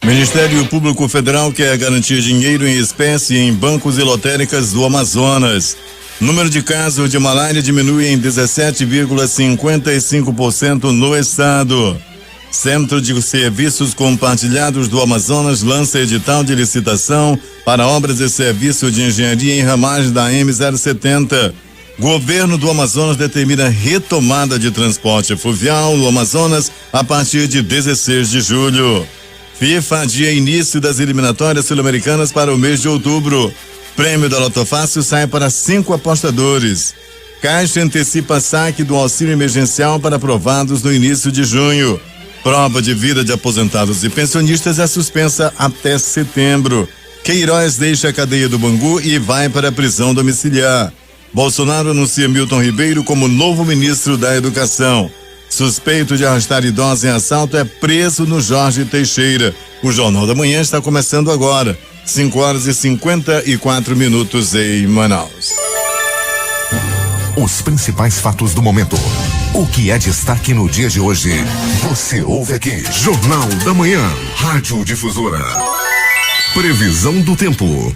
Ministério Público Federal quer garantir dinheiro em espécie em bancos e lotéricas do Amazonas. Número de casos de malária diminui em 17,55% no estado. Centro de Serviços Compartilhados do Amazonas lança edital de licitação para obras e serviços de engenharia em ramagem da M070. Governo do Amazonas determina retomada de transporte fluvial no Amazonas a partir de 16 de julho. FIFA adia início das eliminatórias sul-americanas para o mês de outubro. Prêmio da Loto Fácil sai para 5 apostadores. Caixa antecipa saque do auxílio emergencial para aprovados no início de junho. Prova de vida de aposentados e pensionistas é suspensa até setembro. Queiroz deixa a cadeia do Bangu e vai para a prisão domiciliar. Bolsonaro anuncia Milton Ribeiro como novo ministro da Educação. Suspeito de arrastar idosa em assalto é preso no Jorge Teixeira. O Jornal da Manhã está começando agora. 5h54 em Manaus. Os principais fatos do momento. O que é destaque no dia de hoje? Você ouve aqui. Jornal da Manhã. Rádio Difusora. Previsão do tempo.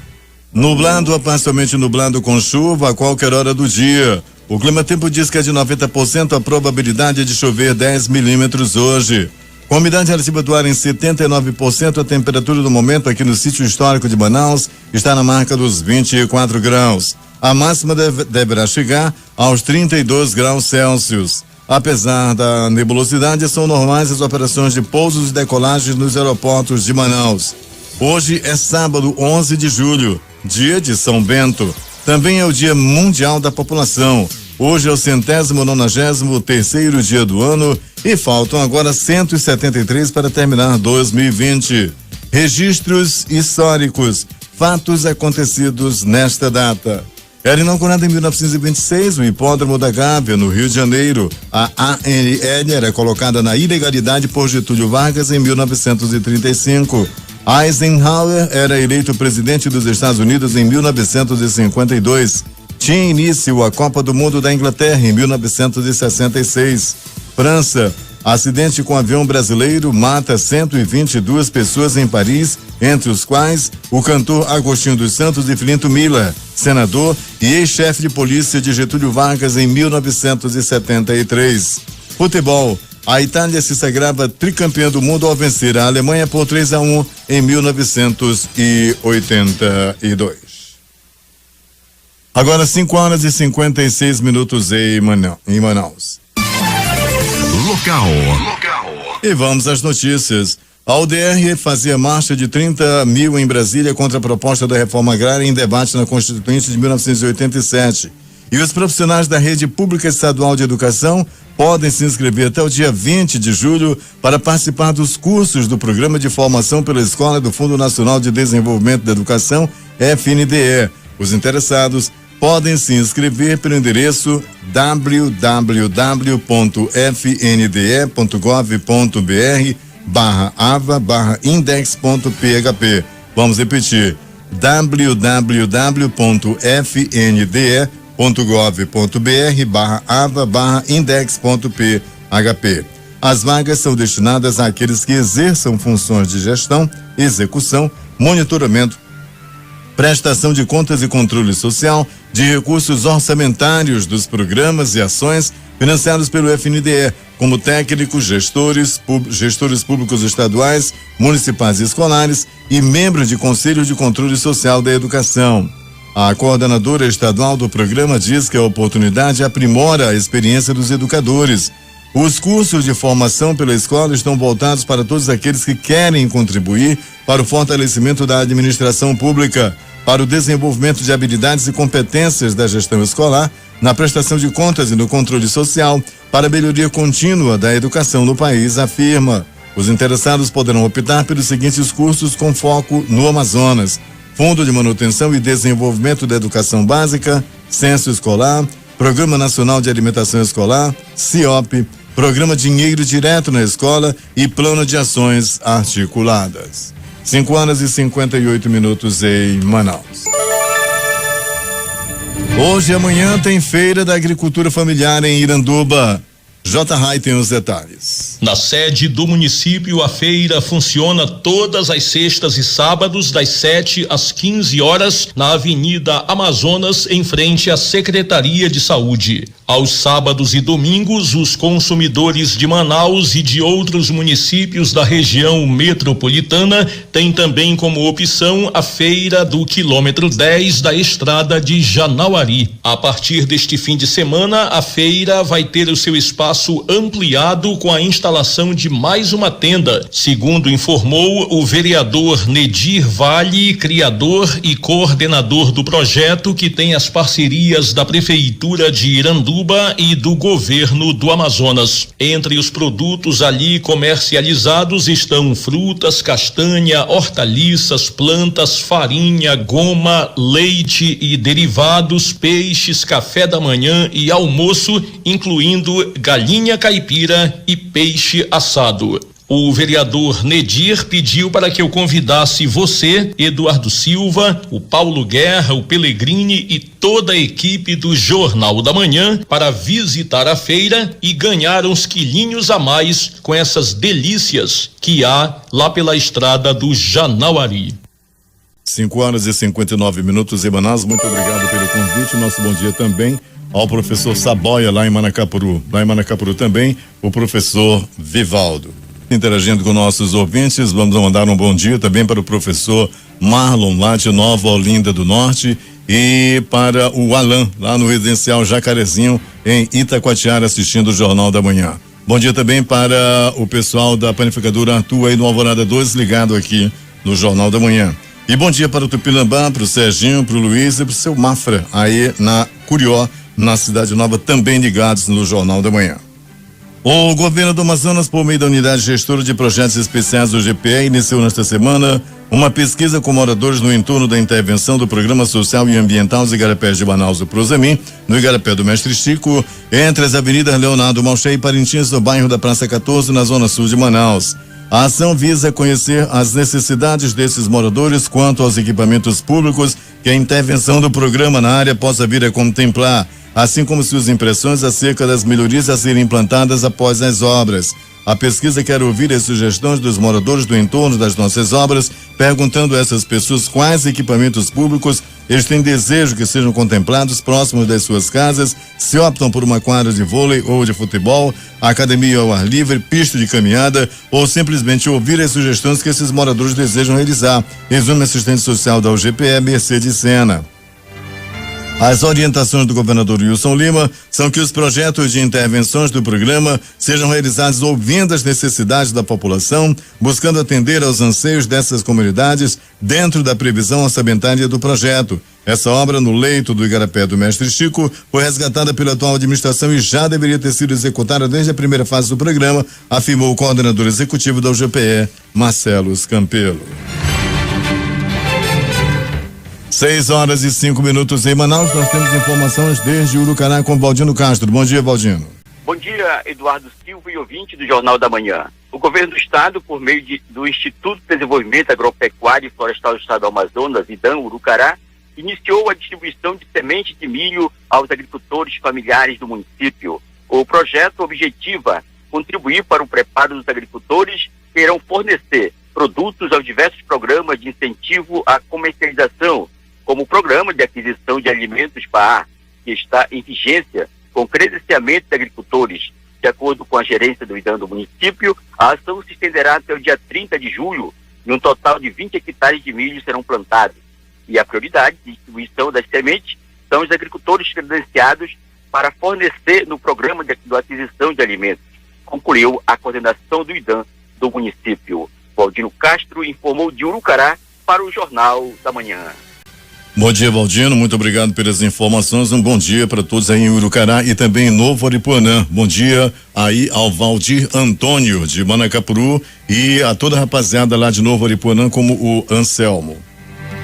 Nublado a parcialmente nublado com chuva a qualquer hora do dia. O clima-tempo diz que é de 90% a probabilidade de chover 10 milímetros hoje. Com a umidade relativa do ar em 79%, a temperatura do momento aqui no sítio histórico de Manaus está na marca dos 24 graus. A máxima deverá chegar aos 32 graus Celsius. Apesar da nebulosidade, são normais as operações de pousos e decolagens nos aeroportos de Manaus. Hoje é sábado, 11 de julho, dia de São Bento. Também é o Dia Mundial da População. Hoje é o 193º dia do ano e faltam agora 173 para terminar 2020. Registros históricos, fatos acontecidos nesta data. Era inaugurado em 1926 o Hipódromo da Gávea, no Rio de Janeiro. A ANL era colocada na ilegalidade por Getúlio Vargas em 1935. Eisenhower era eleito presidente dos Estados Unidos em 1952. Tinha início a Copa do Mundo da Inglaterra em 1966. França, acidente com avião brasileiro mata 122 pessoas em Paris, entre os quais o cantor Agostinho dos Santos e Filinto Miller, senador e ex-chefe de polícia de Getúlio Vargas em 1973. Futebol. A Itália se sagrava tricampeã do mundo ao vencer a Alemanha por 3-1 em 1982. Agora 5h56 em Manaus. Local. E vamos às notícias. A UDR fazia marcha de 30 mil em Brasília contra a proposta da reforma agrária em debate na Constituinte de 1987. E os profissionais da Rede Pública Estadual de Educação podem se inscrever até o dia 20 de julho para participar dos cursos do Programa de Formação pela Escola do Fundo Nacional de Desenvolvimento da Educação, FNDE. Os interessados podem se inscrever pelo endereço www.fnde.gov.br/ava/index.php. Vamos repetir: www.fnde.gov.br/ava/index.php. As vagas são destinadas àqueles que exerçam funções de gestão, execução, monitoramento, prestação de contas e controle social de recursos orçamentários dos programas e ações financiados pelo FNDE, como técnicos, gestores públicos estaduais, municipais e escolares e membros de Conselho de Controle Social da Educação. A coordenadora estadual do programa diz que a oportunidade aprimora a experiência dos educadores. Os cursos de formação pela escola estão voltados para todos aqueles que querem contribuir para o fortalecimento da administração pública, para o desenvolvimento de habilidades e competências da gestão escolar, na prestação de contas e no controle social, para a melhoria contínua da educação no país, afirma. Os interessados poderão optar pelos seguintes cursos com foco no Amazonas: Fundo de Manutenção e Desenvolvimento da Educação Básica, Censo Escolar, Programa Nacional de Alimentação Escolar, CIOP, Programa Dinheiro Direto na Escola e Plano de Ações Articuladas. 5h58 em Manaus. Hoje e amanhã tem Feira da Agricultura Familiar em Iranduba. J. Rai tem os detalhes. Na sede do município, a feira funciona todas as sextas e sábados, das 7 às 15 horas, na Avenida Amazonas, em frente à Secretaria de Saúde. Aos sábados e domingos, os consumidores de Manaus e de outros municípios da região metropolitana têm também como opção a feira do quilômetro 10 da estrada de Janauari. A partir deste fim de semana, a feira vai ter o seu espaço ampliado com a instalação de mais uma tenda, segundo informou o vereador Nedir Vale, criador e coordenador do projeto, que tem as parcerias da Prefeitura de Iranduba e do governo do Amazonas. Entre os produtos ali comercializados estão frutas, castanha, hortaliças, plantas, farinha, goma, leite e derivados, peixes, café da manhã e almoço, incluindo galinha caipira e peixe assado. O vereador Nedir pediu para que eu convidasse você, Eduardo Silva, o Paulo Guerra, o Pellegrini e toda a equipe do Jornal da Manhã para visitar a feira e ganhar uns quilinhos a mais com essas delícias que há lá pela estrada do Janauari. 5h59 em Manaus. Muito obrigado pelo convite. Nosso bom dia também ao professor Saboia, lá em Manacapuru. Lá em Manacapuru também, o professor Vivaldo. Interagindo com nossos ouvintes, vamos mandar um bom dia também para o professor Marlon, lá de Nova Olinda do Norte, e para o Alan, lá no residencial Jacarezinho, em Itacoatiara, assistindo o Jornal da Manhã. Bom dia também para o pessoal da panificadora Arthur, aí no Alvorada 2, ligado aqui no Jornal da Manhã. E bom dia para o Tupilambá, para o Serginho, para o Luiz e para o seu Mafra, aí na Curió, na Cidade Nova, também ligados no Jornal da Manhã. O governo do Amazonas, por meio da unidade gestora de projetos especiais do GPE, iniciou nesta semana uma pesquisa com moradores no entorno da intervenção do Programa Social e Ambiental dos Igarapés de Manaus do Prosamin, no Igarapé do Mestre Chico, entre as avenidas Leonardo Malcher e Parintins, no bairro da Praça 14, na zona sul de Manaus. A ação visa conhecer as necessidades desses moradores quanto aos equipamentos públicos que a intervenção do programa na área possa vir a contemplar, assim como suas impressões acerca das melhorias a serem implantadas após as obras. A pesquisa quer ouvir as sugestões dos moradores do entorno das nossas obras, perguntando a essas pessoas quais equipamentos públicos eles têm desejo que sejam contemplados próximos das suas casas, se optam por uma quadra de vôlei ou de futebol, academia ao ar livre, pista de caminhada, ou simplesmente ouvir as sugestões que esses moradores desejam realizar. Resume assistente social da UGPE, Mercedes Sena. As orientações do governador Wilson Lima são que os projetos de intervenções do programa sejam realizados ouvindo as necessidades da população, buscando atender aos anseios dessas comunidades dentro da previsão orçamentária do projeto. Essa obra, no leito do Igarapé do Mestre Chico, foi resgatada pela atual administração e já deveria ter sido executada desde a primeira fase do programa, afirmou o coordenador executivo da UGPE, Marcelo Scampelo. 6h05 em Manaus. Nós temos informações desde Urucará com Valdino Castro. Bom dia, Valdino. Bom dia, Eduardo Silva e ouvinte do Jornal da Manhã. O governo do estado, por meio do Instituto de Desenvolvimento Agropecuário e Florestal do Estado do Amazonas, IDAM Urucará, iniciou a distribuição de semente de milho aos agricultores familiares do município. O projeto objetiva contribuir para o preparo dos agricultores que irão fornecer produtos aos diversos programas de incentivo à comercialização, como o Programa de Aquisição de Alimentos PAA, que está em vigência com credenciamento de agricultores. De acordo com a gerência do IDAM do município, a ação se estenderá até o dia 30 de julho e um total de 20 hectares de milho serão plantados. E a prioridade de distribuição das sementes são os agricultores credenciados para fornecer no Programa de Aquisição de Alimentos, concluiu a coordenação do IDAM do município. Valdino Castro informou de Urucará para o Jornal da Manhã. Bom dia, Valdino, muito obrigado pelas informações, um bom dia para todos aí em Urucará e também em Novo Aripuanã. Bom dia aí ao Valdir Antônio de Manacapuru e a toda a rapaziada lá de Novo Aripuanã, como o Anselmo.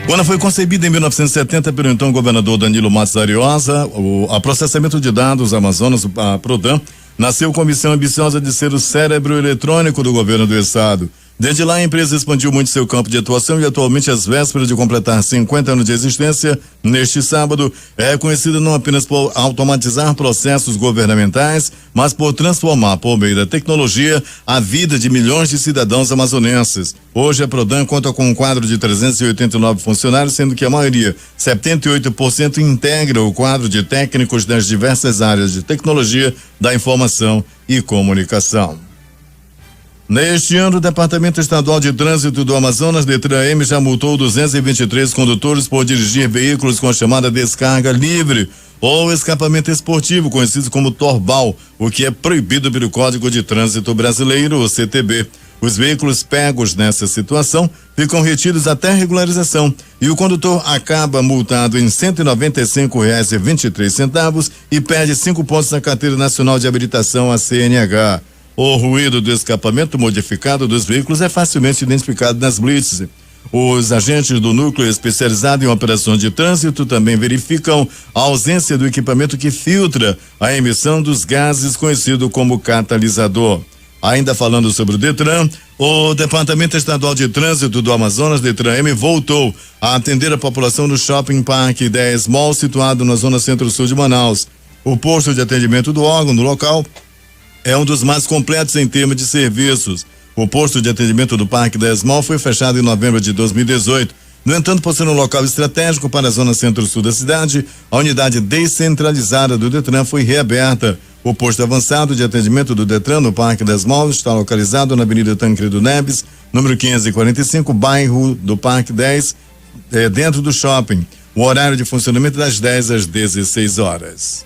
Quando foi concebida em 1970 pelo então governador Danilo Matos Ariosa, a processamento de dados Amazonas, a Prodam, nasceu com a missão ambiciosa de ser o cérebro eletrônico do governo do estado. Desde lá, a empresa expandiu muito seu campo de atuação e atualmente, às vésperas de completar 50 anos de existência, neste sábado, é reconhecida não apenas por automatizar processos governamentais, mas por transformar, por meio da tecnologia, a vida de milhões de cidadãos amazonenses. Hoje, a Prodan conta com um quadro de 389 funcionários, sendo que a maioria, 78%, integra o quadro de técnicos das diversas áreas de tecnologia, da informação e comunicação. Neste ano, o Departamento Estadual de Trânsito do Amazonas, DETRAN-M, já multou 223 condutores por dirigir veículos com a chamada descarga livre ou escapamento esportivo, conhecido como torbal, o que é proibido pelo Código de Trânsito Brasileiro, o CTB. Os veículos pegos nessa situação ficam retidos até regularização e o condutor acaba multado em R$ 195,23 e perde 5 pontos na Carteira Nacional de Habilitação, a CNH. O ruído do escapamento modificado dos veículos é facilmente identificado nas blitz. Os agentes do núcleo especializado em operações de trânsito também verificam a ausência do equipamento que filtra a emissão dos gases, conhecido como catalisador. Ainda falando sobre o DETRAN, o Departamento Estadual de Trânsito do Amazonas, DETRAN-M, voltou a atender a população do Shopping Parque 10 Mall, situado na zona centro-sul de Manaus. O posto de atendimento do órgão no local é um dos mais completos em termos de serviços. O posto de atendimento do Parque 10 Mall foi fechado em novembro de 2018. No entanto, por ser um local estratégico para a zona centro-sul da cidade, a unidade descentralizada do DETRAN foi reaberta. O posto avançado de atendimento do DETRAN no Parque 10 Mall está localizado na Avenida Tancredo Neves, número 545, bairro do Parque 10, dentro do shopping. O horário de funcionamento é das 10 às 16 horas.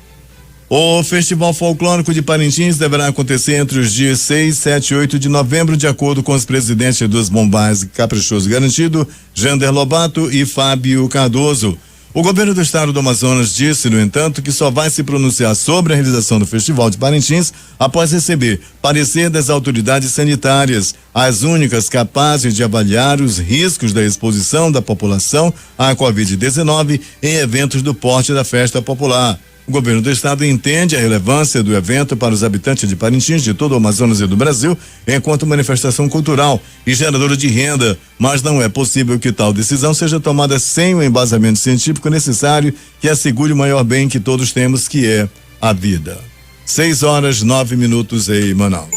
O Festival Folclórico de Parintins deverá acontecer entre os dias 6, 7 e 8 de novembro, de acordo com os presidentes dos Bombais Caprichoso Garantido, Jander Lobato e Fábio Cardoso. O governo do estado do Amazonas disse, no entanto, que só vai se pronunciar sobre a realização do Festival de Parintins após receber parecer das autoridades sanitárias, as únicas capazes de avaliar os riscos da exposição da população à Covid-19 em eventos do porte da festa popular. O governo do estado entende a relevância do evento para os habitantes de Parintins, de todo o Amazonas e do Brasil, enquanto manifestação cultural e geradora de renda, mas não é possível que tal decisão seja tomada sem o embasamento científico necessário que assegure o maior bem que todos temos, que é a vida. 6:09 em Manaus.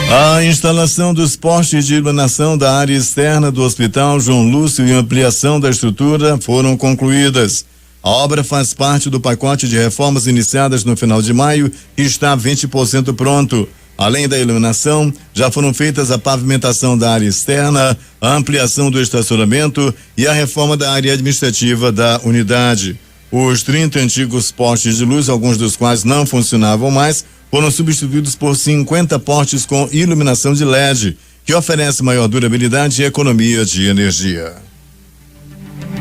A instalação dos postes de iluminação da área externa do Hospital João Lúcio e ampliação da estrutura foram concluídas. A obra faz parte do pacote de reformas iniciadas no final de maio e está 20% pronto. Além da iluminação, já foram feitas a pavimentação da área externa, a ampliação do estacionamento e a reforma da área administrativa da unidade. Os 30 antigos postes de luz, alguns dos quais não funcionavam mais, foram substituídos por 50 postes com iluminação de LED, que oferece maior durabilidade e economia de energia.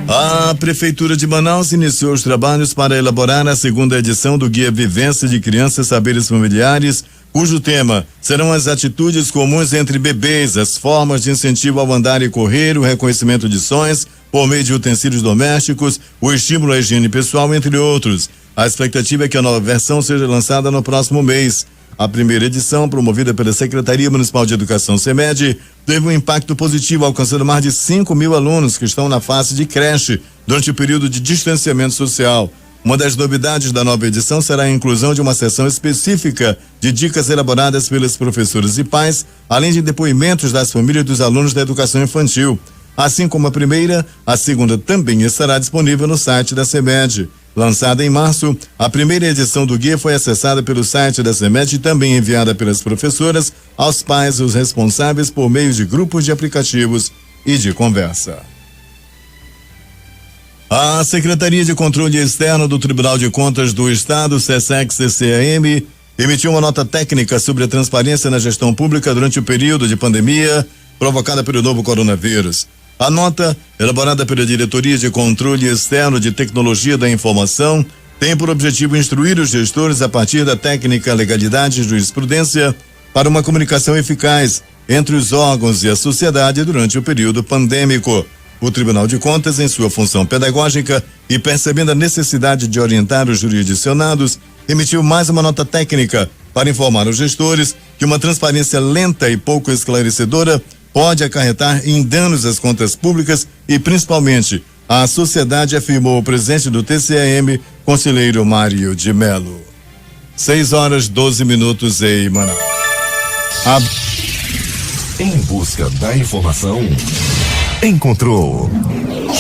A Prefeitura de Manaus iniciou os trabalhos para elaborar a segunda edição do Guia Vivência de Crianças Saberes Familiares, cujo tema serão as atitudes comuns entre bebês, as formas de incentivo ao andar e correr, o reconhecimento de sons por meio de utensílios domésticos, o estímulo à higiene pessoal, entre outros. A expectativa é que a nova versão seja lançada no próximo mês. A primeira edição, promovida pela Secretaria Municipal de Educação, SEMED, teve um impacto positivo, alcançando mais de 5.000 alunos que estão na fase de creche durante o período de distanciamento social. Uma das novidades da nova edição será a inclusão de uma seção específica de dicas elaboradas pelos professores e pais, além de depoimentos das famílias dos alunos da educação infantil. Assim como a primeira, a segunda também estará disponível no site da SEMED. Lançada em março, a primeira edição do guia foi acessada pelo site da SEMED e também enviada pelas professoras aos pais e os responsáveis por meio de grupos de aplicativos e de conversa. A Secretaria de Controle Externo do Tribunal de Contas do Estado, SESEC-CCAM, emitiu uma nota técnica sobre a transparência na gestão pública durante o período de pandemia provocada pelo novo coronavírus. A nota, elaborada pela Diretoria de Controle Externo de Tecnologia da Informação, tem por objetivo instruir os gestores a partir da técnica legalidade e jurisprudência para uma comunicação eficaz entre os órgãos e a sociedade durante o período pandêmico. O Tribunal de Contas, em sua função pedagógica e percebendo a necessidade de orientar os jurisdicionados, emitiu mais uma nota técnica para informar os gestores que uma transparência lenta e pouco esclarecedora pode acarretar em danos às contas públicas e principalmente à sociedade, afirmou o presidente do TCM, conselheiro Mário de Melo. 6h12 em Manaus. Em busca da informação, encontrou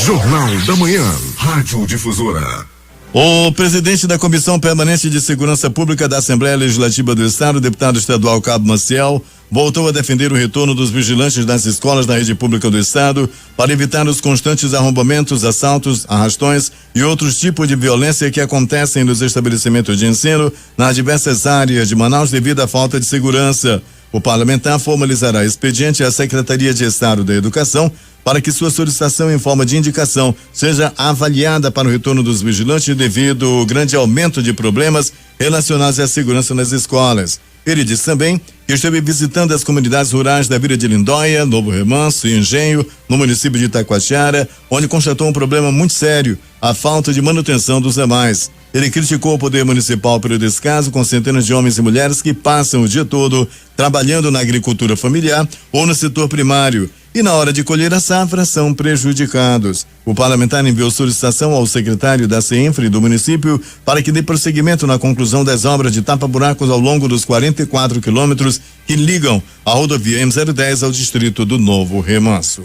Jornal da Manhã, Rádio Difusora. O presidente da Comissão Permanente de Segurança Pública da Assembleia Legislativa do Estado, deputado estadual Cabo Maciel, voltou a defender o retorno dos vigilantes das escolas da rede pública do Estado para evitar os constantes arrombamentos, assaltos, arrastões e outros tipos de violência que acontecem nos estabelecimentos de ensino nas diversas áreas de Manaus devido à falta de segurança. O parlamentar formalizará expediente à Secretaria de Estado da Educação para que sua solicitação em forma de indicação seja avaliada para o retorno dos vigilantes devido ao grande aumento de problemas relacionados à segurança nas escolas. Ele disse também que esteve visitando as comunidades rurais da Vila de Lindóia, Novo Remanso e Engenho, no município de Itacoatiara, onde constatou um problema muito sério, a falta de manutenção dos demais. Ele criticou o poder municipal pelo descaso com centenas de homens e mulheres que passam o dia todo trabalhando na agricultura familiar ou no setor primário e na hora de colher a safra são prejudicados. O parlamentar enviou solicitação ao secretário da CENFRE do município para que dê prosseguimento na conclusão das obras de tapa-buracos ao longo dos 44 quilômetros que ligam a rodovia M010 ao distrito do Novo Remanso.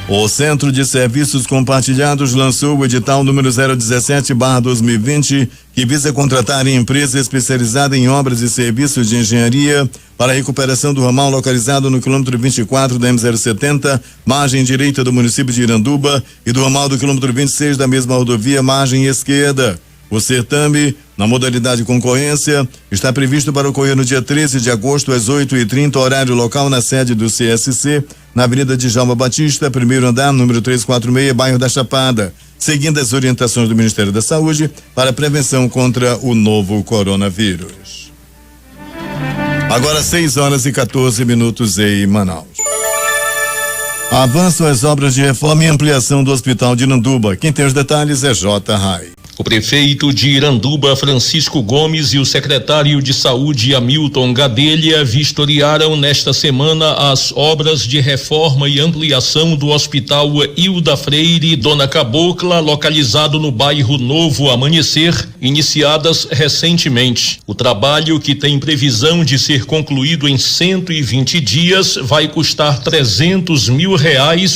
O Centro de Serviços Compartilhados lançou o edital número 017/2020, que visa contratar empresa especializada em obras e serviços de engenharia para a recuperação do ramal localizado no quilômetro 24 da M070, margem direita do município de Iranduba, e do ramal do quilômetro 26 da mesma rodovia, margem esquerda. O certame, na modalidade concorrência, está previsto para ocorrer no dia 13 de agosto às 8h30, horário local na sede do CSC, na Avenida Djalma Batista, primeiro andar, número 346, bairro da Chapada, seguindo as orientações do Ministério da Saúde para prevenção contra o novo coronavírus. Agora 6h14 em Manaus. Avançam as obras de reforma e ampliação do Hospital de Iranduba. Quem tem os detalhes é J. Rai. O prefeito de Iranduba, Francisco Gomes, e o secretário de Saúde, Hamilton Gadelha, vistoriaram nesta semana as obras de reforma e ampliação do Hospital Hilda Freire Dona Cabocla, localizado no bairro Novo Amanhecer, iniciadas recentemente. O trabalho, que tem previsão de ser concluído em 120 dias, vai custar R$300 mil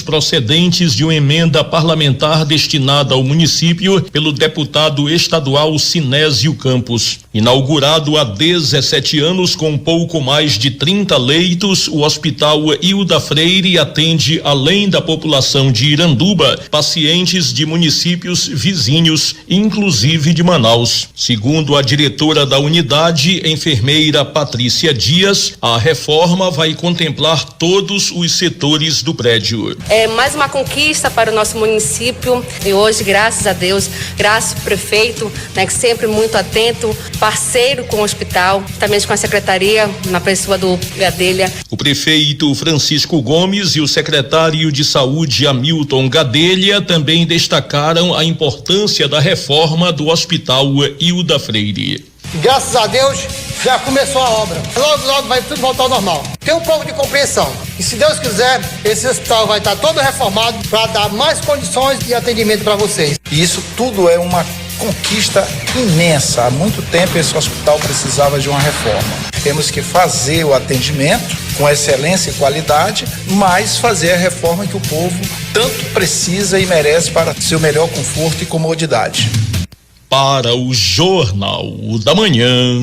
procedentes de uma emenda parlamentar destinada ao município pelo deputado estadual Sinésio Campos. Inaugurado há 17 anos com pouco mais de 30 leitos, o Hospital Hilda Freire atende, além da população de Iranduba, pacientes de municípios vizinhos, inclusive de Manaus. Segundo a diretora da unidade, enfermeira Patrícia Dias, a reforma vai contemplar todos os setores do prédio. É mais uma conquista para o nosso município e hoje, graças a Deus, graças ao prefeito, né, que sempre muito atento, parceiro com o hospital, também com a secretaria, na pessoa do Gadelha. O prefeito Francisco Gomes e o secretário de Saúde, Hamilton Gadelha, também destacaram a importância da reforma do Hospital Hilda Freire. Graças a Deus, já começou a obra. Logo vai tudo voltar ao normal. Tem um pouco de compreensão. E se Deus quiser, esse hospital vai estar todo reformado para dar mais condições de atendimento para vocês. E isso tudo é uma conquista imensa. Há muito tempo esse hospital precisava de uma reforma. Temos que fazer o atendimento com excelência e qualidade, mas fazer a reforma que o povo tanto precisa e merece para seu melhor conforto e comodidade. Para o Jornal da Manhã,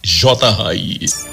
J. Raiz.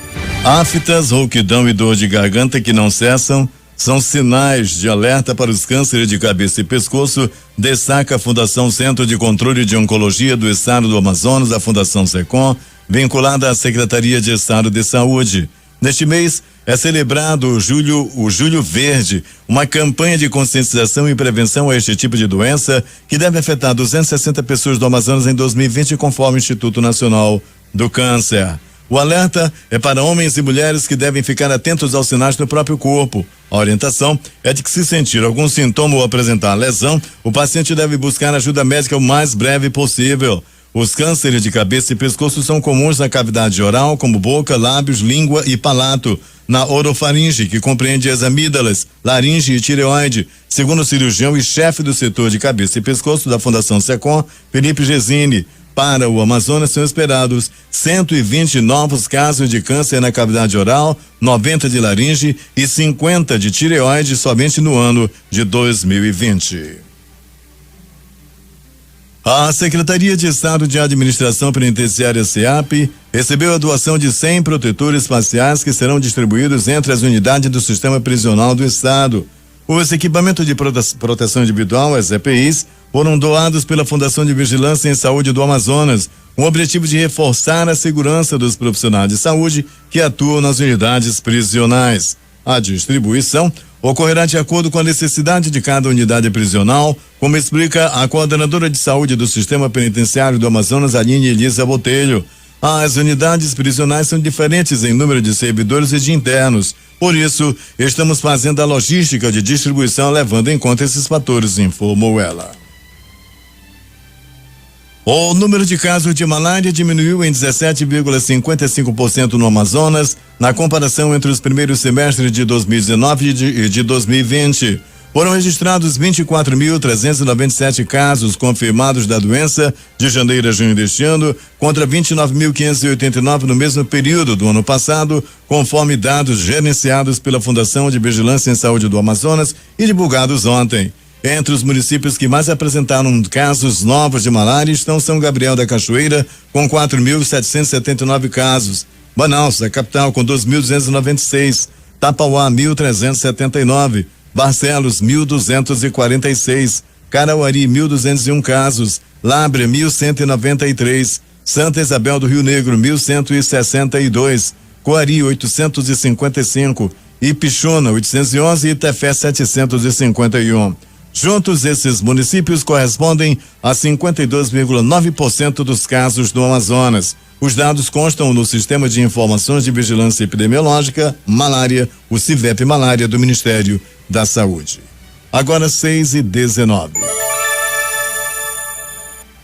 Aftas, rouquidão e dor de garganta que não cessam são sinais de alerta para os cânceres de cabeça e pescoço, destaca a Fundação Centro de Controle de Oncologia do Estado do Amazonas, a Fundação SECOM, vinculada à Secretaria de Estado de Saúde. Neste mês é celebrado o Julho Verde, uma campanha de conscientização e prevenção a este tipo de doença que deve afetar 260 pessoas do Amazonas em 2020, conforme o Instituto Nacional do Câncer. O alerta é para homens e mulheres que devem ficar atentos aos sinais do próprio corpo. A orientação é de que, se sentir algum sintoma ou apresentar lesão, o paciente deve buscar ajuda médica o mais breve possível. Os cânceres de cabeça e pescoço são comuns na cavidade oral, como boca, lábios, língua e palato. Na orofaringe, que compreende as amígdalas, laringe e tireoide, segundo o cirurgião e chefe do setor de cabeça e pescoço da Fundação Secom, Felipe Gesini. Para o Amazonas são esperados 120 novos casos de câncer na cavidade oral, 90 de laringe e 50 de tireoide somente no ano de 2020. A Secretaria de Estado de Administração Penitenciária SEAP recebeu a doação de 100 protetores faciais que serão distribuídos entre as unidades do Sistema Prisional do Estado. Os equipamentos de proteção individual, as EPIs, foram doados pela Fundação de Vigilância em Saúde do Amazonas, com o objetivo de reforçar a segurança dos profissionais de saúde que atuam nas unidades prisionais. A distribuição ocorrerá de acordo com a necessidade de cada unidade prisional, como explica a coordenadora de saúde do Sistema Penitenciário do Amazonas, Aline Elisa Botelho. As unidades prisionais são diferentes em número de servidores e de internos. Por isso, estamos fazendo a logística de distribuição levando em conta esses fatores, informou ela. O número de casos de malária diminuiu em 17,55% no Amazonas, na comparação entre os primeiros semestres de 2019 e de 2020. Foram registrados 24.397 casos confirmados da doença de janeiro a junho deste ano, contra 29.589 no mesmo período do ano passado, conforme dados gerenciados pela Fundação de Vigilância em Saúde do Amazonas e divulgados ontem. Entre os municípios que mais apresentaram casos novos de malária estão São Gabriel da Cachoeira, com 4.779 casos, Manaus, a capital, com 2.296, Tapauá, 1.379, Barcelos, 1.246, Carauari, 1.201 casos, Lábrea, 1.193, Santa Isabel do Rio Negro, 1.162, Coari, 855, Ipixuna, 811 e Itefé, 751. Juntos, esses municípios correspondem a 52,9% dos casos do Amazonas. Os dados constam no Sistema de Informações de Vigilância Epidemiológica, Malária, o CIVEP Malária do Ministério da Saúde. Agora 6:19.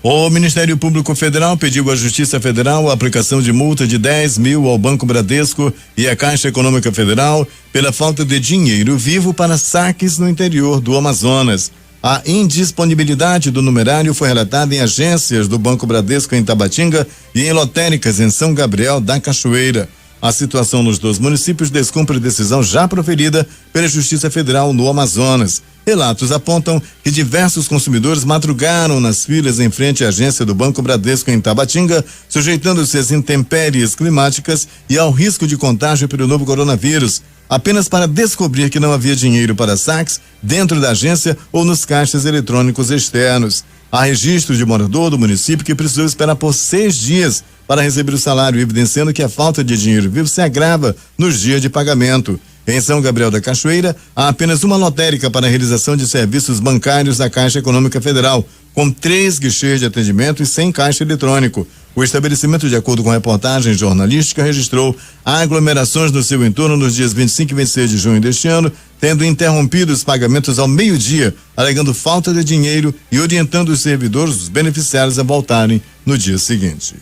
O Ministério Público Federal pediu à Justiça Federal a aplicação de multa de 10 mil ao Banco Bradesco e à Caixa Econômica Federal pela falta de dinheiro vivo para saques no interior do Amazonas. A indisponibilidade do numerário foi relatada em agências do Banco Bradesco em Tabatinga e em lotéricas em São Gabriel da Cachoeira. A situação nos dois municípios descumpre decisão já proferida pela Justiça Federal no Amazonas. Relatos apontam que diversos consumidores madrugaram nas filas em frente à agência do Banco Bradesco em Tabatinga, sujeitando-se às intempéries climáticas e ao risco de contágio pelo novo coronavírus, apenas para descobrir que não havia dinheiro para saques dentro da agência ou nos caixas eletrônicos externos. Há registro de morador do município que precisou esperar por 6 dias para receber o salário, evidenciando que a falta de dinheiro vivo se agrava nos dias de pagamento. Em São Gabriel da Cachoeira, há apenas uma lotérica para a realização de serviços bancários da Caixa Econômica Federal, com 3 guichês de atendimento e sem caixa eletrônico. O estabelecimento, de acordo com a reportagem jornalística, registrou aglomerações no seu entorno nos dias 25 e 26 de junho deste ano, tendo interrompido os pagamentos ao meio-dia, alegando falta de dinheiro e orientando os servidores, os beneficiários, a voltarem no dia seguinte.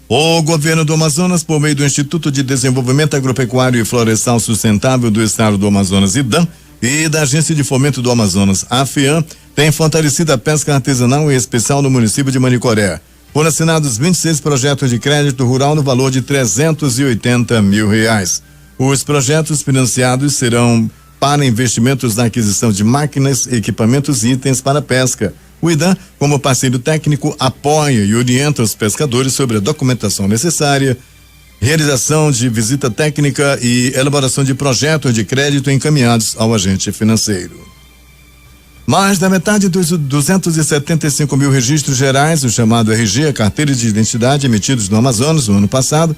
O governo do Amazonas, por meio do Instituto de Desenvolvimento Agropecuário e Florestal Sustentável do Estado do Amazonas, IDAM, e da Agência de Fomento do Amazonas, AFEAM, tem fortalecido a pesca artesanal, em especial no município de Manicoré. Foram assinados 26 projetos de crédito rural no valor de R$380 mil. Os projetos financiados serão para investimentos na aquisição de máquinas, equipamentos e itens para pesca. O IDAM, como parceiro técnico, apoia e orienta os pescadores sobre a documentação necessária, realização de visita técnica e elaboração de projetos de crédito encaminhados ao agente financeiro. Mais da metade dos 275 mil registros gerais, o chamado RG, a carteira de identidade, emitidos no Amazonas no ano passado,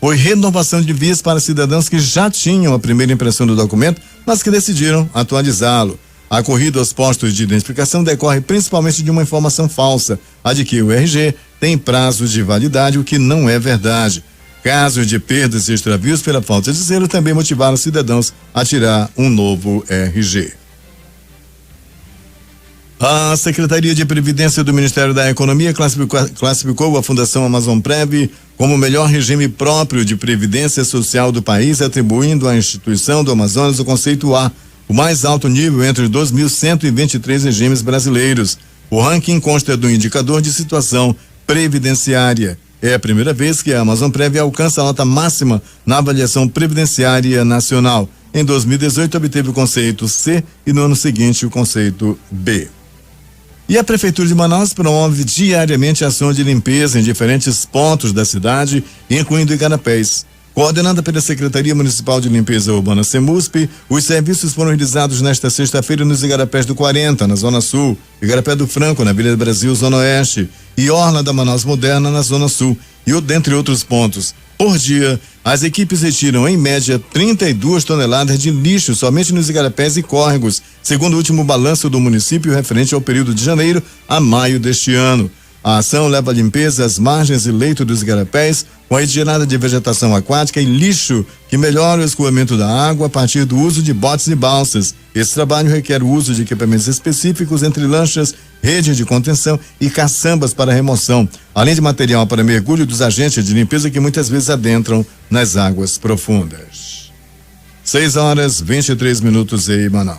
foi renovação de vias para cidadãos que já tinham a primeira impressão do documento, mas que decidiram atualizá-lo. A corrida aos postos de identificação decorre principalmente de uma informação falsa, a de que o RG tem prazo de validade, o que não é verdade. Casos de perdas e extravios pela falta de zelo também motivaram os cidadãos a tirar um novo RG. A Secretaria de Previdência do Ministério da Economia classificou a Fundação Amazonprev como o melhor regime próprio de previdência social do país, atribuindo à instituição do Amazonas o conceito A, o mais alto nível entre os 2.123 regimes brasileiros. O ranking consta do indicador de situação previdenciária. É a primeira vez que a Amazonprev alcança a nota máxima na avaliação previdenciária nacional. Em 2018 obteve o conceito C e no ano seguinte o conceito B. E a Prefeitura de Manaus promove diariamente ação de limpeza em diferentes pontos da cidade, incluindo igarapés. Coordenada pela Secretaria Municipal de Limpeza Urbana Semusp, os serviços foram realizados nesta sexta-feira nos igarapés do 40, na Zona Sul, Igarapé do Franco, na Avenida Brasil, Zona Oeste, e Orla da Manaus Moderna, na Zona Sul, e dentre outros pontos. Por dia, as equipes retiram, em média, 32 toneladas de lixo somente nos igarapés e córregos, segundo o último balanço do município referente ao período de janeiro a maio deste ano. A ação leva à limpeza às margens e leito dos igarapés, com a retirada de vegetação aquática e lixo, que melhora o escoamento da água a partir do uso de botes e balsas. Esse trabalho requer o uso de equipamentos específicos, entre lanchas, rede de contenção e caçambas para remoção, além de material para mergulho dos agentes de limpeza que muitas vezes adentram nas águas profundas. 6h23 em Manaus.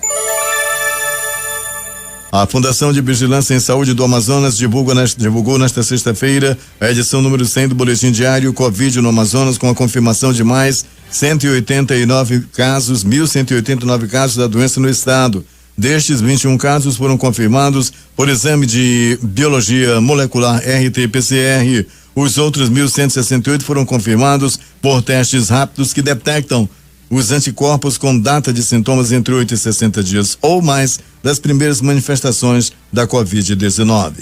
A Fundação de Vigilância em Saúde do Amazonas divulgou nesta sexta-feira a edição número 100 do Boletim Diário Covid no Amazonas, com a confirmação de mais 1.189 casos da doença no estado. Destes, 21 casos foram confirmados por exame de biologia molecular RT-PCR. Os outros 1.168 foram confirmados por testes rápidos que detectam os anticorpos com data de sintomas entre 8 e 60 dias ou mais das primeiras manifestações da Covid-19.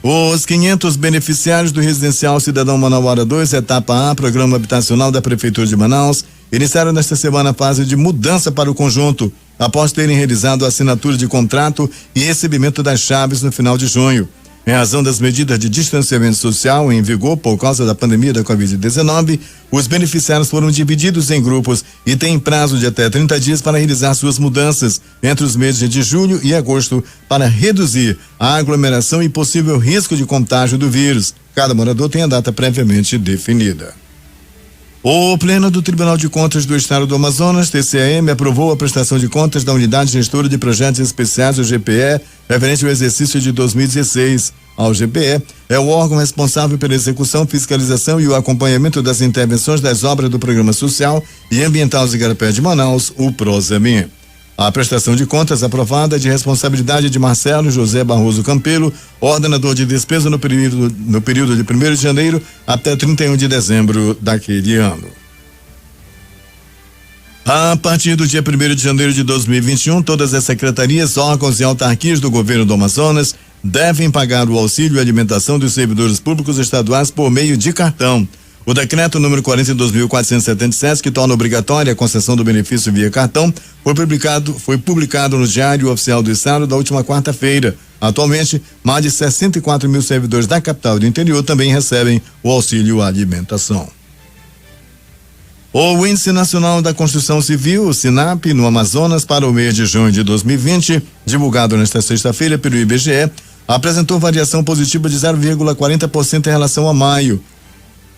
Os 500 beneficiários do Residencial Cidadão Manauara 2, etapa A, programa habitacional da Prefeitura de Manaus, iniciaram nesta semana a fase de mudança para o conjunto, após terem realizado a assinatura de contrato e recebimento das chaves no final de junho. Em razão das medidas de distanciamento social em vigor por causa da pandemia da Covid-19, os beneficiários foram divididos em grupos e têm prazo de até 30 dias para realizar suas mudanças entre os meses de julho e agosto para reduzir a aglomeração e possível risco de contágio do vírus. Cada morador tem a data previamente definida. O Pleno do Tribunal de Contas do Estado do Amazonas, TCAM, aprovou a prestação de contas da Unidade Gestora de Projetos Especiais, o GPE, referente ao exercício de 2016. Ao GPE é o órgão responsável pela execução, fiscalização e o acompanhamento das intervenções das obras do Programa Social e Ambiental do Igarapé de Manaus, o PROSAMI. A prestação de contas aprovada é de responsabilidade de Marcelo José Barroso Campelo, ordenador de despesa no período de 1º de janeiro até 31 de dezembro daquele ano. A partir do dia 1º de janeiro de 2021, todas as secretarias, órgãos e autarquias do governo do Amazonas devem pagar o auxílio e alimentação dos servidores públicos estaduais por meio de cartão. O decreto número 42.477, que torna obrigatória a concessão do benefício via cartão, foi publicado no Diário Oficial do Estado da última quarta-feira. Atualmente, mais de 64 mil servidores da capital e do interior também recebem o auxílio à alimentação. O Índice Nacional da Construção Civil, o SINAP, no Amazonas para o mês de junho de 2020, divulgado nesta sexta-feira pelo IBGE, apresentou variação positiva de 0,40% em relação a maio.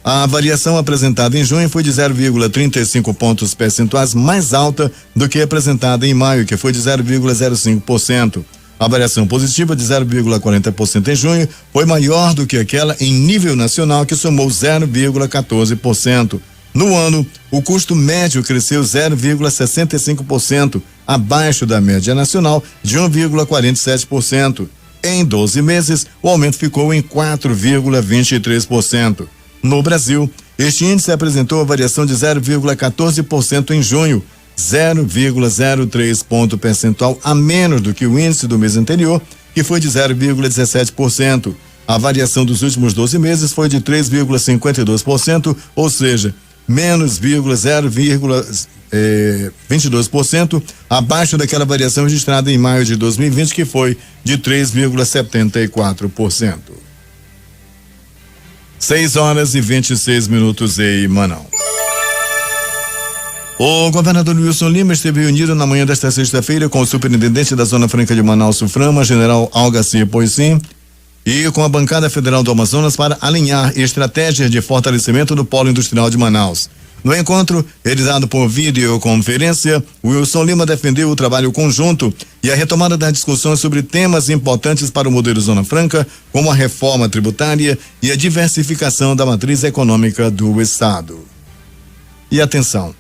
A variação apresentada em junho foi de 0,35 pontos percentuais mais alta do que apresentada em maio, que foi de 0,05%. A variação positiva de 0,40% em junho foi maior do que aquela em nível nacional, que somou 0,14%. No ano, o custo médio cresceu 0,65%, abaixo da média nacional de 1,47%. Em 12 meses, o aumento ficou em 4,23%. No Brasil, este índice apresentou a variação de 0,14% em junho, 0,03 ponto percentual a menos do que o índice do mês anterior, que foi de 0,17%. A variação dos últimos 12 meses foi de 3,52%, ou seja, menos 0,22%, abaixo daquela variação registrada em maio de 2020, que foi de 3,74%. 6h26 em Manaus. O governador Wilson Lima esteve reunido na manhã desta sexta-feira com o superintendente da Zona Franca de Manaus, Suframa, general Algarcia Poicim, e com a bancada federal do Amazonas para alinhar estratégias de fortalecimento do polo industrial de Manaus. No encontro, realizado por videoconferência, Wilson Lima defendeu o trabalho conjunto e a retomada das discussões sobre temas importantes para o modelo Zona Franca, como a reforma tributária e a diversificação da matriz econômica do estado. E atenção,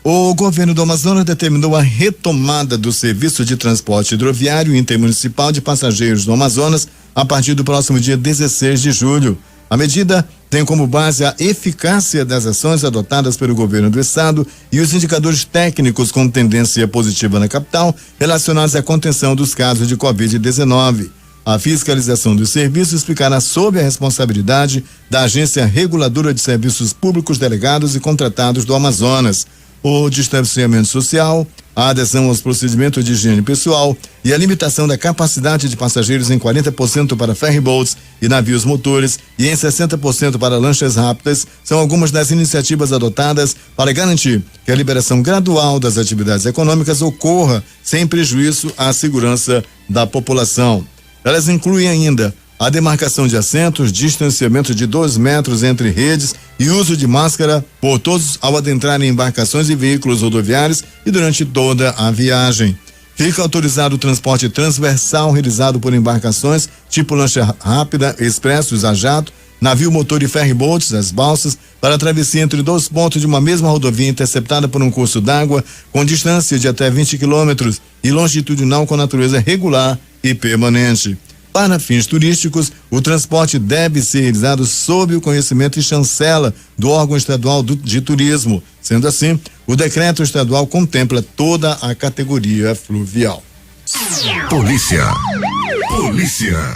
o governo do Amazonas determinou a retomada do serviço de transporte hidroviário intermunicipal de passageiros no Amazonas a partir do próximo dia 16 de julho. A medida tem como base a eficácia das ações adotadas pelo governo do estado e os indicadores técnicos com tendência positiva na capital relacionados à contenção dos casos de Covid-19. A fiscalização dos serviços ficará sob a responsabilidade da Agência Reguladora de Serviços Públicos Delegados e Contratados do Amazonas. O distanciamento social, a adesão aos procedimentos de higiene pessoal e a limitação da capacidade de passageiros em 40% para ferryboats e navios motores e em 60% para lanchas rápidas são algumas das iniciativas adotadas para garantir que a liberação gradual das atividades econômicas ocorra sem prejuízo à segurança da população. Elas incluem ainda a demarcação de assentos, distanciamento de 2 metros entre redes e uso de máscara por todos ao adentrar em embarcações e veículos rodoviários e durante toda a viagem. Fica autorizado o transporte transversal realizado por embarcações tipo lancha rápida, expressos a jato, navio motor e ferryboats, as balsas, para travessia entre 2 pontos de uma mesma rodovia interceptada por um curso d'água com distância de até 20 quilômetros e longitudinal com natureza regular e permanente. Para fins turísticos, o transporte deve ser realizado sob o conhecimento e chancela do órgão estadual de turismo. Sendo assim, o decreto estadual contempla toda a categoria fluvial. Polícia.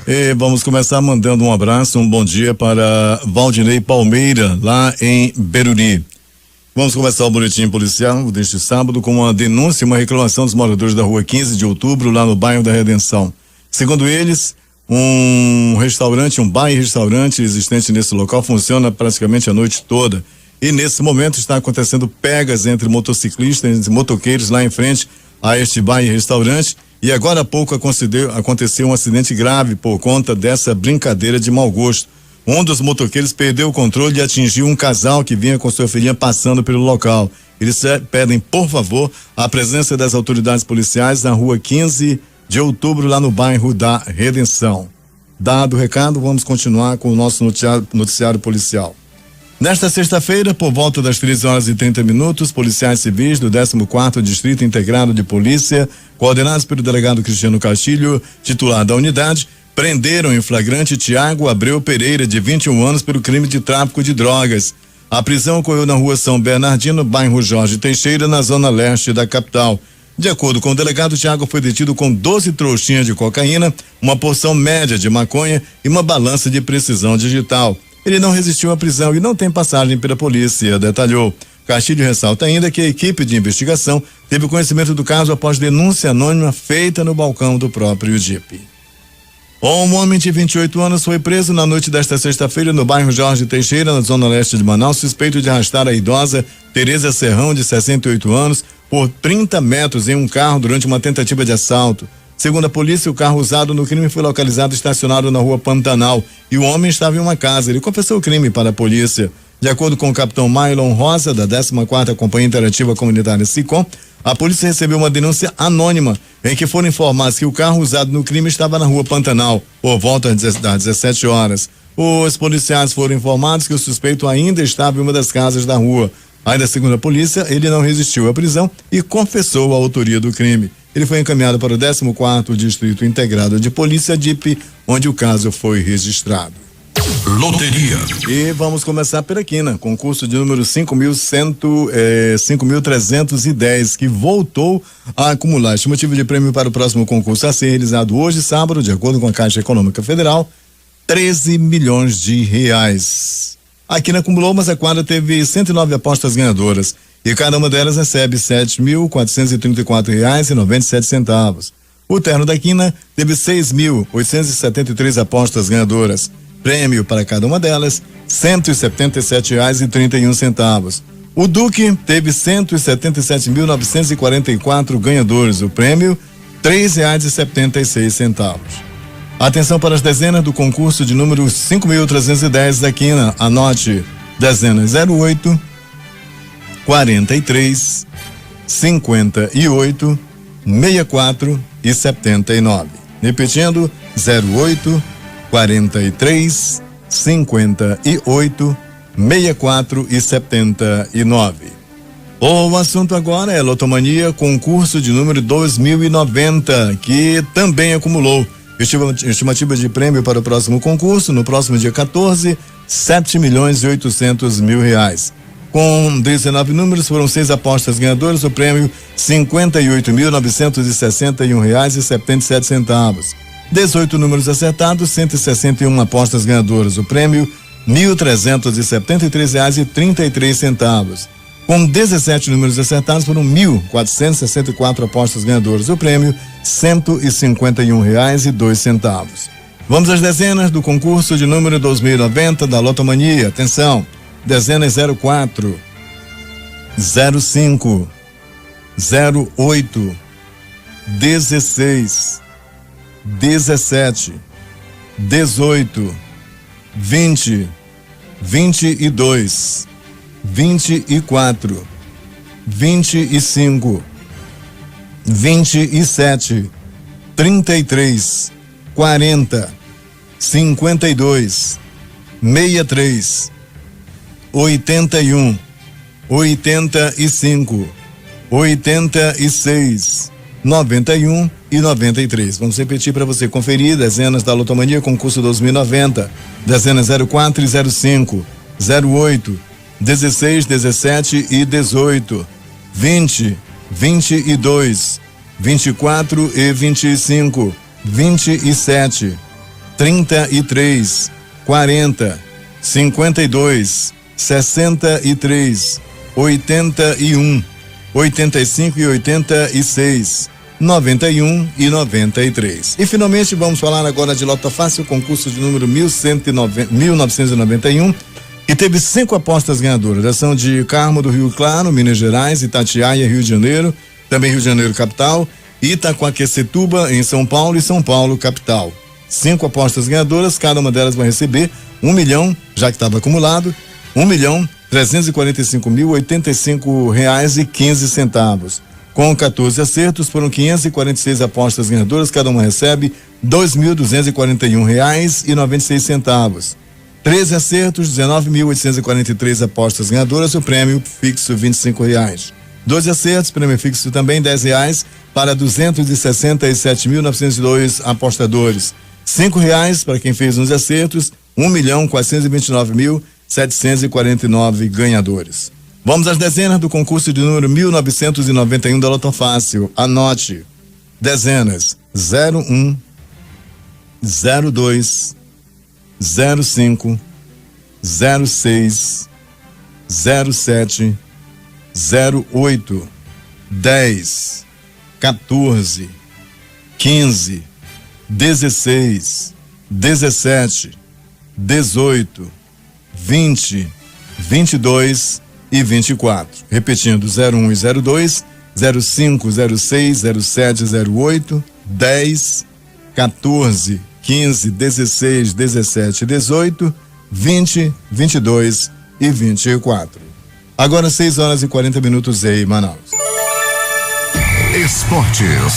E vamos começar mandando um abraço, um bom dia para Valdinei Palmeira, lá em Beruri. Vamos começar o boletim policial deste sábado com uma denúncia e uma reclamação dos moradores da rua 15 de outubro, lá no bairro da Redenção. Segundo eles, um restaurante, um bar e restaurante existente nesse local funciona praticamente a noite toda. E nesse momento está acontecendo pegas entre motociclistas e motoqueiros lá em frente a este bar e restaurante. E agora há pouco aconteceu um acidente grave por conta dessa brincadeira de mau gosto. Um dos motoqueiros perdeu o controle e atingiu um casal que vinha com sua filhinha passando pelo local. Eles pedem, por favor, a presença das autoridades policiais na rua 15 de outubro, lá no bairro da Redenção. Dado o recado, vamos continuar com o nosso noticiário policial. Nesta sexta-feira, por volta das 13h30, policiais civis do 14º Distrito Integrado de Polícia, coordenados pelo delegado Cristiano Castilho, titular da unidade, prenderam em flagrante Tiago Abreu Pereira, de 21 anos, pelo crime de tráfico de drogas. A prisão ocorreu na rua São Bernardino, bairro Jorge Teixeira, na zona leste da capital. De acordo com o delegado, Tiago foi detido com 12 trouxinhas de cocaína, uma porção média de maconha e uma balança de precisão digital. Ele não resistiu à prisão e não tem passagem pela polícia, detalhou. Castilho ressalta ainda que a equipe de investigação teve conhecimento do caso após denúncia anônima feita no balcão do próprio Jeep. Um homem de 28 anos foi preso na noite desta sexta-feira no bairro Jorge Teixeira, na zona leste de Manaus, suspeito de arrastar a idosa Tereza Serrão, de 68 anos, por 30 metros em um carro durante uma tentativa de assalto. Segundo a polícia, o carro usado no crime foi localizado estacionado na rua Pantanal e o homem estava em uma casa. Ele confessou o crime para a polícia. De acordo com o capitão Mylon Rosa, da 14ª Companhia Interativa Comunitária SICOM, a polícia recebeu uma denúncia anônima em que foram informados que o carro usado no crime estava na rua Pantanal, por volta das 17 horas. Os policiais foram informados que o suspeito ainda estava em uma das casas da rua. Ainda segundo a polícia, ele não resistiu à prisão e confessou a autoria do crime. Ele foi encaminhado para o 14º Distrito Integrado de Polícia, DIP, onde o caso foi registrado. Loteria. E vamos começar pela quina, concurso de número 5.310, que voltou a acumular estimativa de prêmio para o próximo concurso a ser realizado hoje, sábado, de acordo com a Caixa Econômica Federal, 13 milhões de reais. A quina acumulou, mas a quadra teve 109 apostas ganhadoras e cada uma delas recebe R$7.434,97. O terno da quina teve 6.873 apostas ganhadoras. Prêmio para cada uma delas, R$177,31. O Duque teve 177.944 ganhadores. O prêmio, R$3,76. Atenção para as dezenas do concurso de número 5.310 da quina. Anote: dezenas 08, 43, 58, 64 e 79. Repetindo: 08, 43, 58, 64 e 79. O assunto agora é Lotomania, concurso de número 2090, que também acumulou estimativa de prêmio para o próximo concurso, no próximo dia 14, R$7.800.000. Com 19 números, foram 6 apostas ganhadoras, o prêmio R$58.961,77. 18 números acertados, 161 apostas ganhadoras, o prêmio R$1.373,33. Com 17 números acertados, foram 1.464 apostas ganhadoras, o prêmio R$151,02. Vamos às dezenas do concurso de número 2090 da Lotomania. Atenção: dezenas 04, 05, 08, 16, 17, 18, 20, 22, 24, 25, 27, 33, 40, 52, 63, 81, 85, 86, 91 e 93. Vamos repetir para você conferir: dezenas da Lotomania, concurso 2090, dezenas 04 e 05, 08, 16, 17 e 18, 20, 22, 24 e 25, 27, 33, 40, 52, 63, 81, 85 e 86, 91 e 93. E finalmente vamos falar agora de Lota Fácil, concurso de número 1991, que teve 5 apostas ganhadoras. São de Carmo do Rio Claro, Minas Gerais, Itatiaia, Rio de Janeiro, também Rio de Janeiro capital, Itacoaquecetuba em São Paulo e São Paulo capital. 5 apostas ganhadoras, cada uma delas vai receber R$1 milhão, já que estava acumulado, R$1.345.085,15. Com 14 acertos, foram 546 apostas ganhadoras, cada uma recebe R$2.241,96. 13 acertos, 19.843 apostas ganhadoras, o prêmio fixo R$25. 12 acertos, prêmio fixo também R$10 para 267.902 apostadores. R$5 para quem fez 11 acertos, 1.429.749 ganhadores. Vamos às dezenas do concurso de número 1991 da Loto Fácil. Anote: dezenas 01, 02, 05, 06, 07, 08, 10, 14, 15, 16, 17, 18, 20, 22 e 24. Repetindo: 01 e 02, 05, 06, 07, 08, 10, 14, 15, 16, 17, 18, 20, 22 e 24. Agora 6 horas e 40 minutos em Manaus. Esportes.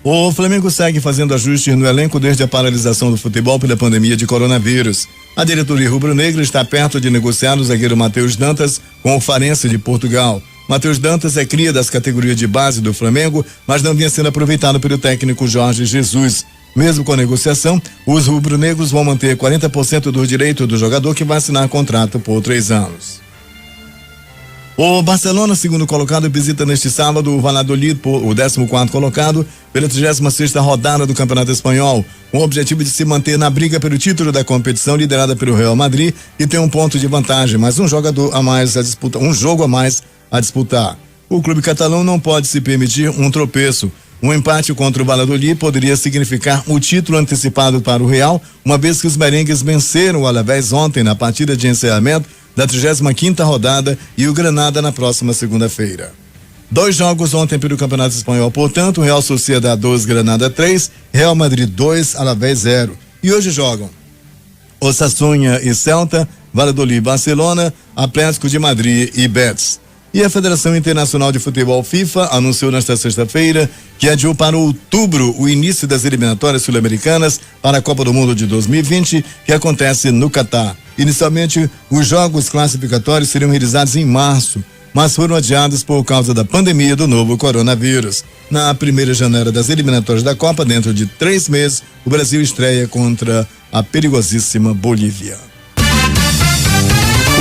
O Flamengo segue fazendo ajustes no elenco desde a paralisação do futebol pela pandemia de coronavírus. A diretoria rubro-negra está perto de negociar o zagueiro Matheus Dantas com o Farense de Portugal. Matheus Dantas é cria das categorias de base do Flamengo, mas não vinha sendo aproveitado pelo técnico Jorge Jesus. Mesmo com a negociação, os rubro-negros vão manter 40% do direito do jogador, que vai assinar contrato por 3 anos. O Barcelona, segundo colocado, visita neste sábado o Valladolid, o 14º colocado, pela 36ª rodada do Campeonato Espanhol, com o objetivo de se manter na briga pelo título da competição, liderada pelo Real Madrid, e tem um ponto de vantagem, mas um jogo a mais a disputar. O clube catalão não pode se permitir um tropeço. Um empate contra o Valladolid poderia significar o título antecipado para o Real, uma vez que os merengues venceram o Alavés ontem na partida de encerramento da 35ª rodada e o Granada na próxima segunda-feira. 2 jogos ontem pelo Campeonato Espanhol, portanto, Real Sociedad 2, Granada 3, Real Madrid 2, Alavés 0. E hoje jogam Osasuna e Celta, Valladolid e Barcelona, Atlético de Madrid e Betis. E a Federação Internacional de Futebol FIFA anunciou nesta sexta-feira que adiou para outubro o início das eliminatórias sul-americanas para a Copa do Mundo de 2020, que acontece no Catar. Inicialmente, os jogos classificatórios seriam realizados em março, mas foram adiados por causa da pandemia do novo coronavírus. Na primeira janela das eliminatórias da Copa, dentro de 3 meses, o Brasil estreia contra a perigosíssima Bolívia.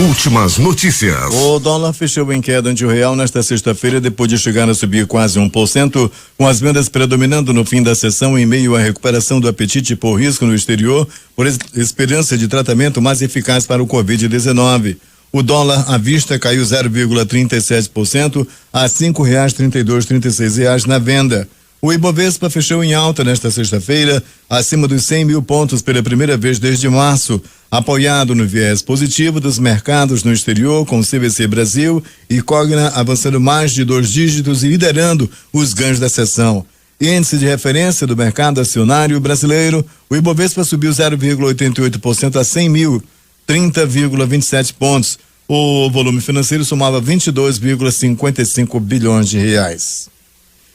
Últimas notícias. O dólar fechou em queda ante o real nesta sexta-feira, depois de chegar a subir quase 1%, com as vendas predominando no fim da sessão em meio à recuperação do apetite por risco no exterior, por esperança de tratamento mais eficaz para o Covid-19. O dólar à vista caiu 0,37% a R$5,32,36 na venda. O Ibovespa fechou em alta nesta sexta-feira, acima dos 100 mil pontos pela primeira vez desde março, apoiado no viés positivo dos mercados no exterior, com CVC Brasil e Cogna avançando mais de 2 dígitos e liderando os ganhos da sessão. Índice de referência do mercado acionário brasileiro, o Ibovespa subiu 0,88% a 100.030,27 pontos. O volume financeiro somava 22,55 bilhões de reais.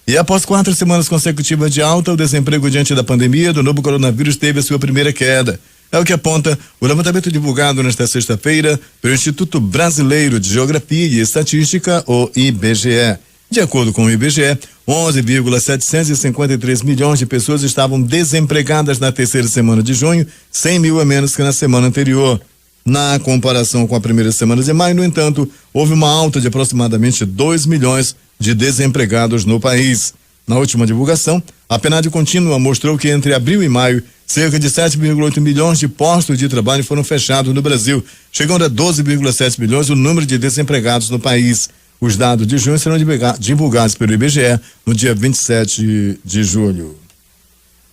E após 4 semanas consecutivas de alta, o desemprego diante da pandemia do novo coronavírus teve a sua primeira queda. É o que aponta o levantamento divulgado nesta sexta-feira pelo Instituto Brasileiro de Geografia e Estatística, o IBGE. De acordo com o IBGE, 11,753 milhões de pessoas estavam desempregadas na terceira semana de junho, 100 mil a menos que na semana anterior. Na comparação com a primeira semana de maio, no entanto, houve uma alta de aproximadamente 2 milhões de desempregados no país. Na última divulgação, a PNAD contínua mostrou que entre abril e maio, cerca de 7,8 milhões de postos de trabalho foram fechados no Brasil, chegando a 12,7 milhões o número de desempregados no país. Os dados de junho serão divulgados pelo IBGE no dia 27 de julho.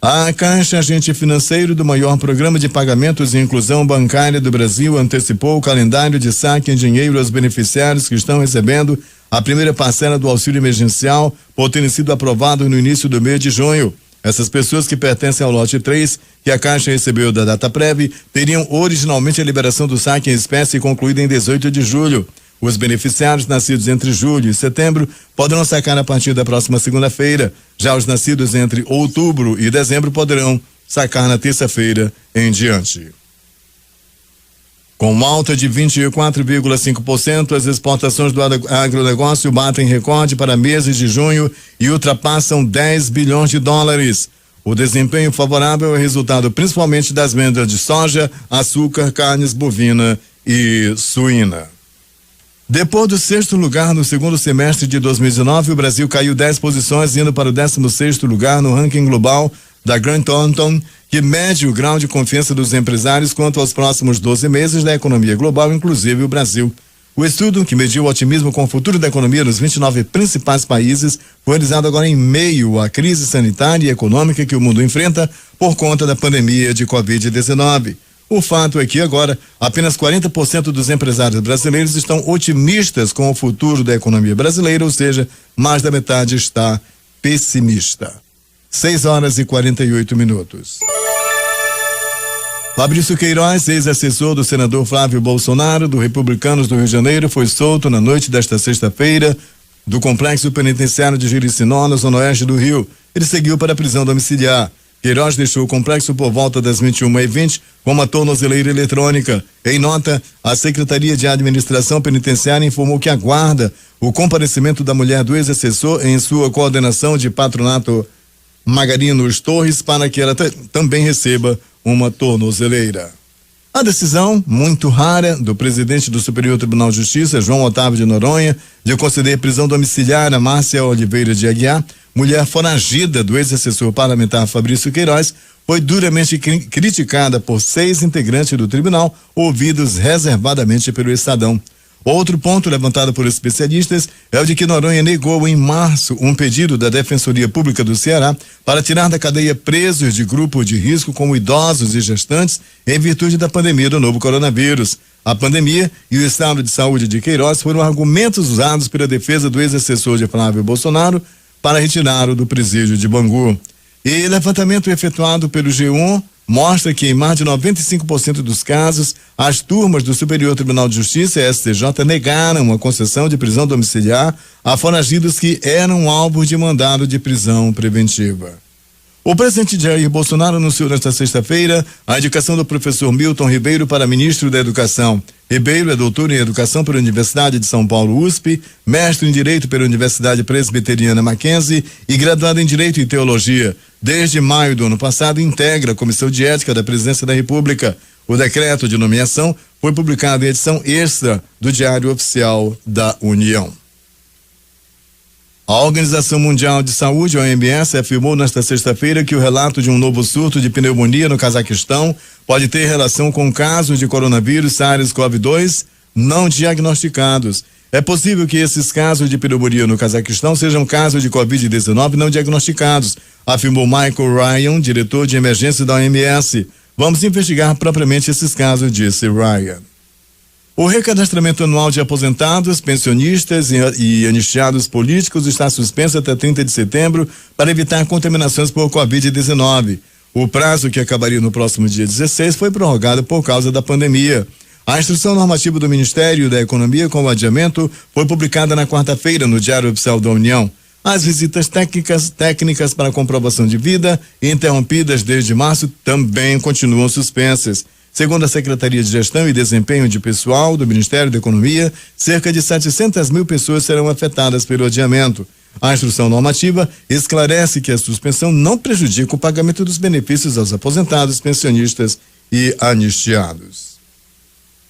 A Caixa, agente financeiro do maior programa de pagamentos e inclusão bancária do Brasil, antecipou o calendário de saque em dinheiro aos beneficiários que estão recebendo a primeira parcela do auxílio emergencial por ter sido aprovado no início do mês de junho. Essas pessoas que pertencem ao lote 3, que a Caixa recebeu da Dataprev, teriam originalmente a liberação do saque em espécie concluída em 18 de julho. Os beneficiários nascidos entre julho e setembro poderão sacar a partir da próxima segunda-feira. Já os nascidos entre outubro e dezembro poderão sacar na terça-feira em diante. Com alta de 24,5%, as exportações do agronegócio batem recorde para meses de junho e ultrapassam 10 bilhões de dólares. O desempenho favorável é resultado principalmente das vendas de soja, açúcar, carnes bovina e suína. Depois do 6º lugar no segundo semestre de 2019, o Brasil caiu 10 posições, indo para o 16º lugar no ranking global da Grant Thornton, que mede o grau de confiança dos empresários quanto aos próximos 12 meses da economia global, inclusive o Brasil. O estudo, que mediu o otimismo com o futuro da economia nos 29 principais países, foi realizado agora em meio à crise sanitária e econômica que o mundo enfrenta por conta da pandemia de Covid-19. O fato é que agora apenas 40% dos empresários brasileiros estão otimistas com o futuro da economia brasileira, ou seja, mais da metade está pessimista. 6h48. Fabrício Queiroz, ex-assessor do senador Flávio Bolsonaro, do Republicanos do Rio de Janeiro, foi solto na noite desta sexta-feira do complexo penitenciário de Jericinó, na zona oeste do Rio. Ele seguiu para a prisão domiciliar. Queiroz deixou o complexo por volta das 21h20 com uma tornozeleira eletrônica. Em nota, a Secretaria de Administração Penitenciária informou que aguarda o comparecimento da mulher do ex-assessor em sua coordenação de patronato Magarinos Torres para que ela também receba uma tornozeleira. A decisão, muito rara, do presidente do Superior Tribunal de Justiça, João Otávio de Noronha, de conceder prisão domiciliar a Márcia Oliveira de Aguiar, mulher foragida do ex-assessor parlamentar Fabrício Queiroz, foi duramente criticada por 6 integrantes do tribunal, ouvidos reservadamente pelo Estadão. Outro ponto levantado por especialistas é o de que Noronha negou em março um pedido da Defensoria Pública do Ceará para tirar da cadeia presos de grupo de risco como idosos e gestantes em virtude da pandemia do novo coronavírus. A pandemia e o estado de saúde de Queiroz foram argumentos usados pela defesa do ex-assessor de Flávio Bolsonaro para retirá-lo do presídio de Bangu. E levantamento efetuado pelo G1 mostra que em mais de 95% dos casos, as turmas do Superior Tribunal de Justiça, STJ, negaram uma concessão de prisão domiciliar a foragidos que eram alvo de mandado de prisão preventiva. O presidente Jair Bolsonaro anunciou nesta sexta-feira a indicação do professor Milton Ribeiro para ministro da Educação. Ribeiro é doutor em Educação pela Universidade de São Paulo, USP, mestre em Direito pela Universidade Presbiteriana Mackenzie e graduado em Direito e Teologia. Desde maio do ano passado, integra a Comissão de Ética da Presidência da República. O decreto de nomeação foi publicado em edição extra do Diário Oficial da União. A Organização Mundial de Saúde, OMS, afirmou nesta sexta-feira que o relato de um novo surto de pneumonia no Cazaquistão pode ter relação com casos de coronavírus SARS-CoV-2 não diagnosticados. É possível que esses casos de pneumonia no Cazaquistão sejam casos de Covid-19 não diagnosticados, afirmou Michael Ryan, diretor de emergência da OMS. Vamos investigar propriamente esses casos, disse Ryan. O recadastramento anual de aposentados, pensionistas e anistiados políticos está suspenso até 30 de setembro para evitar contaminações por Covid-19. O prazo, que acabaria no próximo dia 16, foi prorrogado por causa da pandemia. A instrução normativa do Ministério da Economia com o adiamento foi publicada na quarta-feira no Diário Oficial da União. As visitas técnicas para comprovação de vida, interrompidas desde março, também continuam suspensas. Segundo a Secretaria de Gestão e Desempenho de Pessoal do Ministério da Economia, cerca de 700 mil pessoas serão afetadas pelo adiamento. A instrução normativa esclarece que a suspensão não prejudica o pagamento dos benefícios aos aposentados, pensionistas e anistiados.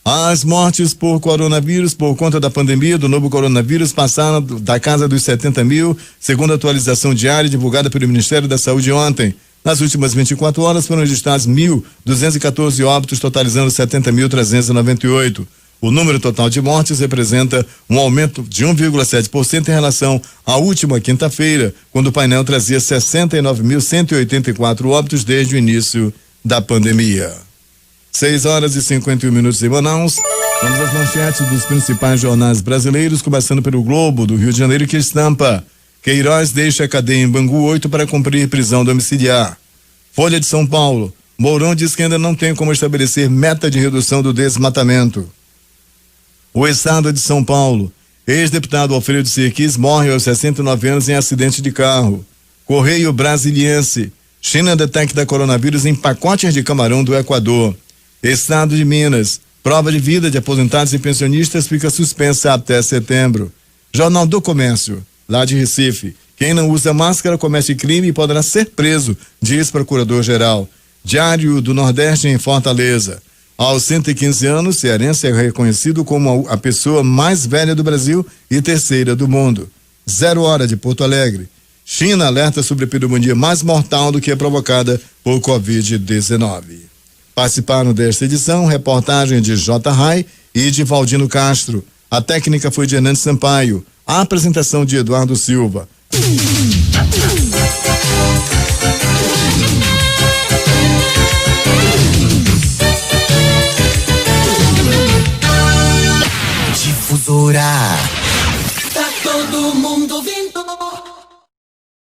As mortes por coronavírus por conta da pandemia do novo coronavírus passaram da casa dos 70 mil, segundo a atualização diária divulgada pelo Ministério da Saúde ontem. Nas últimas 24 horas foram registrados 1.214 óbitos, totalizando 70.398. O número total de mortes representa um aumento de 1,7% em relação à última quinta-feira, quando o painel trazia 69.184 óbitos desde o início da pandemia. 6h51 em Manaus. Vamos às manchetes dos principais jornais brasileiros, começando pelo Globo do Rio de Janeiro, que estampa: Queiroz deixa a cadeia em Bangu 8 para cumprir prisão domiciliar. Folha de São Paulo: Mourão diz que ainda não tem como estabelecer meta de redução do desmatamento. O Estado de São Paulo: ex-deputado Alfredo Serquis morre aos 69 anos em acidente de carro. Correio Brasiliense: China detecta coronavírus em pacotes de camarão do Equador. Estado de Minas: prova de vida de aposentados e pensionistas fica suspensa até setembro. Jornal do Comércio, lá de Recife: quem não usa máscara comete crime e poderá ser preso, diz procurador-geral. Diário do Nordeste em Fortaleza: aos 115 anos, cearense é reconhecido como a pessoa mais velha do Brasil e terceira do mundo. 0h de Porto Alegre: China alerta sobre a pneumonia mais mortal do que a provocada por Covid-19. Participaram desta edição reportagem de J. Rai e de Valdino Castro. A técnica foi de Hernandes Sampaio. A apresentação de Eduardo Silva. Difusora. Tá todo mundo ouvindo.